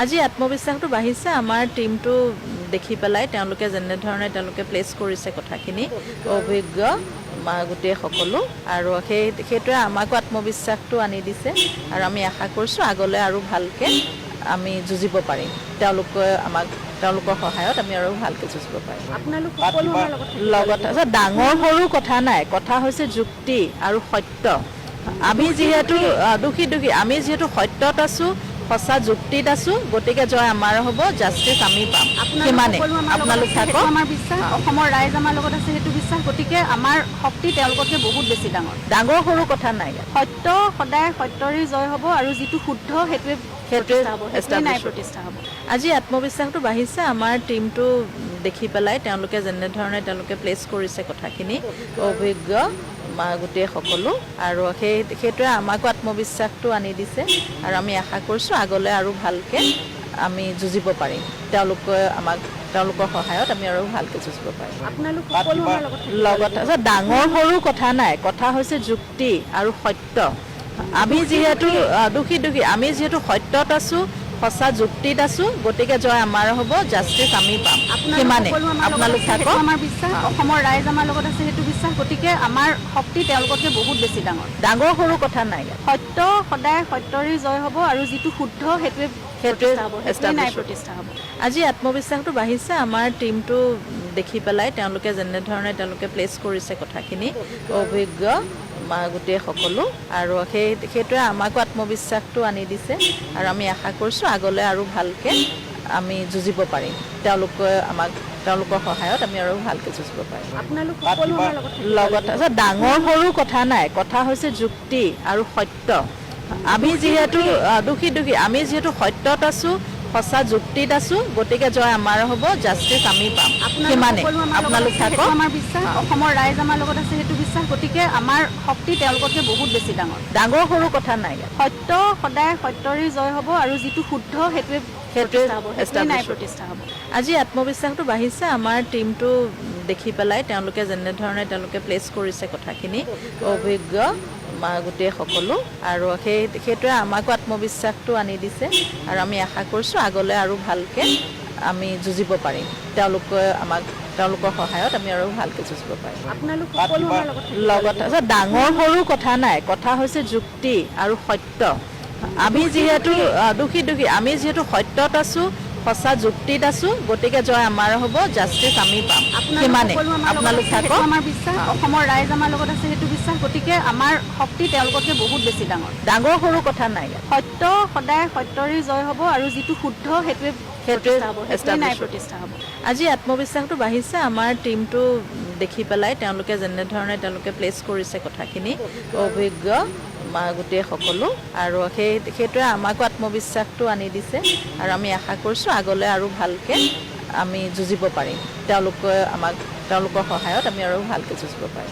আজি আত্মবিশ্বাসটো বাঢ়িছে আমাৰ টিমটো দেখি পেলাই তেওঁলোকে যেনেধৰণে তেওঁলোকে প্লেচ কৰিছে কথাখিনি অভিজ্ঞ গোটেই সকলো আৰু সেইটোৱে আমাকো আত্মবিশ্বাসটো আনি দিছে আৰু আমি আশা কৰিছোঁ আগলৈ আৰু ভালকে আমি যুঁজিব পাৰিম তেওঁলোকৰ সহায়ত আমি আৰু ভালকৈ যুঁজিব পাৰিম লগত ডাঙৰ সৰু কথা নাই কথা হৈছে যুক্তি আৰু সত্য আমি যিহেতু দোষী আমি যিহেতু সত্যত আছোঁ সঁচা যুক্তিত আছোঁ গতিকে জয় আমাৰ হ'ব জাষ্টিচ আমি পাম সিমানে আপোনালোক থাকক আমাৰ বিশ্বাস অসমৰ ৰাইজ আমাৰ লগত আছে সেইটো বিশ্বাস গতিকে আমাৰ শক্তি তেওঁলোকতকৈ বহুত বেছি ডাঙৰ সৰু কথা নাই সত্য সদায় সত্যৰে জয় হ'ব আৰু যিটো শুদ্ধ সেইটোৱে প্ৰতিষ্ঠা হ'ব আজি আত্মবিশ্বাসটো বাঢ়িছে আমাৰ টিমটো দেখি পেলাই তেওঁলোকে যেনেধৰণে তেওঁলোকে প্লেচ কৰিছে কথাখিনি অভিজ্ঞ গোটেই সকলো আৰু সেইটোৱে আমাকো আত্মবিশ্বাসটো আনি দিছে আৰু আমি আশা কৰিছোঁ আগলৈ আৰু ভালকৈ আমি যুঁজিব পাৰিম তেওঁলোকৰ সহায়ত আমি আৰু ভালকৈ যুঁজিব পাৰিম লগত ডাঙৰ সৰু কথা নাই কথা হৈছে যুক্তি আৰু সত্য আমি যিহেতু দোষী আমি যিহেতু সত্যত আছোঁ সঁচা যুক্তিত আছোঁ গতিকে জয় আমাৰ হ'ব জাষ্টিচ আমি পাম সিমানে আপোনালোক থাকক আমাৰ বিশ্বাস অসমৰ ৰাইজ আমাৰ লগত আছে সেইটো বিশ্বাস গতিকে আমাৰ শক্তি তেওঁলোকতকৈ বহুত বেছি ডাঙৰ সৰু কথা নাই সত্য সদায় সত্যৰে জয় হ'ব আৰু যিটো শুদ্ধ সেইটোৱে প্ৰতিষ্ঠা হ'ব আজি আত্মবিশ্বাসটো বাঢ়িছে আমাৰ টিমটো দেখি পেলাই তেওঁলোকে যেনেধৰণে তেওঁলোকে প্লেচ কৰিছে কথাখিনি অভিজ্ঞ গোটেই সকলো আৰু সেইটোৱে আমাকো আত্মবিশ্বাসটো আনি দিছে আৰু আমি আশা কৰিছোঁ আগলৈ আৰু ভালকৈ আমি যুঁজিব পাৰিম তেওঁলোকৰ সহায়ত আমি আৰু ভালকৈ যুঁজিব পাৰিম লগত ডাঙৰ সৰু কথা নাই কথা হৈছে যুক্তি আৰু সত্য আমি যিহেতু দোষী আমি যিহেতু সত্যত আছোঁ সঁচা যুক্তিত আছোঁ গতিকে জয় আমাৰ হ'ব জাষ্টিচ আমি পাম সিমানে আপোনালোক থাকক আমাৰ বিশ্বাস অসমৰ ৰাইজ আমাৰ লগত আছে সেইটো বিশ্বাস গতিকে আমাৰ শক্তি তেওঁলোকতকৈ বহুত বেছি ডাঙৰ সৰু কথা নাই সত্য সদায় সত্যৰে জয় হ'ব আৰু যিটো শুদ্ধ সেইটোৱে প্ৰতিষ্ঠা হ'ব আজি আত্মবিশ্বাসটো বাঢ়িছে আমাৰ টিমটো দেখি পেলাই তেওঁলোকে যেনেধৰণে তেওঁলোকে প্লেচ কৰিছে কথাখিনি অভিজ্ঞ গোটেই সকলো আৰু সেইটোৱে আমাকো আত্মবিশ্বাসটো আনি দিছে আৰু আমি আশা কৰিছোঁ আগলৈ আৰু ভালকৈ আমি যুঁজিব পাৰিম তেওঁলোকৰ সহায়ত আমি আৰু ভালকৈ যুঁজিব পাৰিম লগত ডাঙৰ সৰু কথা নাই কথা হৈছে যুক্তি আৰু সত্য আমি যিহেতু দোষী আমি যিহেতু সত্যত আছোঁ সঁচা যুক্তিত আছোঁ গতিকে জয় আমাৰ হ'ব জাষ্টিচ আমি পাম সিমানে আপোনালোক থাকক আমাৰ বিশ্বাস অসমৰ ৰাইজ আমাৰ লগত আছে সেইটো বিশ্বাস গতিকে আমাৰ শক্তি তেওঁলোকতকৈ বহুত বেছি ডাঙৰ সৰু কথা নাই সত্য সদায় সত্যৰে জয় হ'ব আৰু যিটো শুদ্ধ সেইটোৱে প্ৰতিষ্ঠা হ'ব আজি আত্মবিশ্বাসটো বাঢ়িছে আমাৰ টিমটো দেখি পেলাই তেওঁলোকে যেনেধৰণে তেওঁলোকে প্লেচ কৰিছে কথাখিনি অভিজ্ঞ গোটেই সকলো আৰু সেইটোৱে আমাকো আত্মবিশ্বাসটো আনি দিছে আৰু আমি আশা কৰিছোঁ আগলৈ আৰু ভালকৈ আমি যুঁজিব পাৰিম তেওঁলোকৰ সহায়ত আমি আৰু ভালকৈ যুঁজিব পাৰিম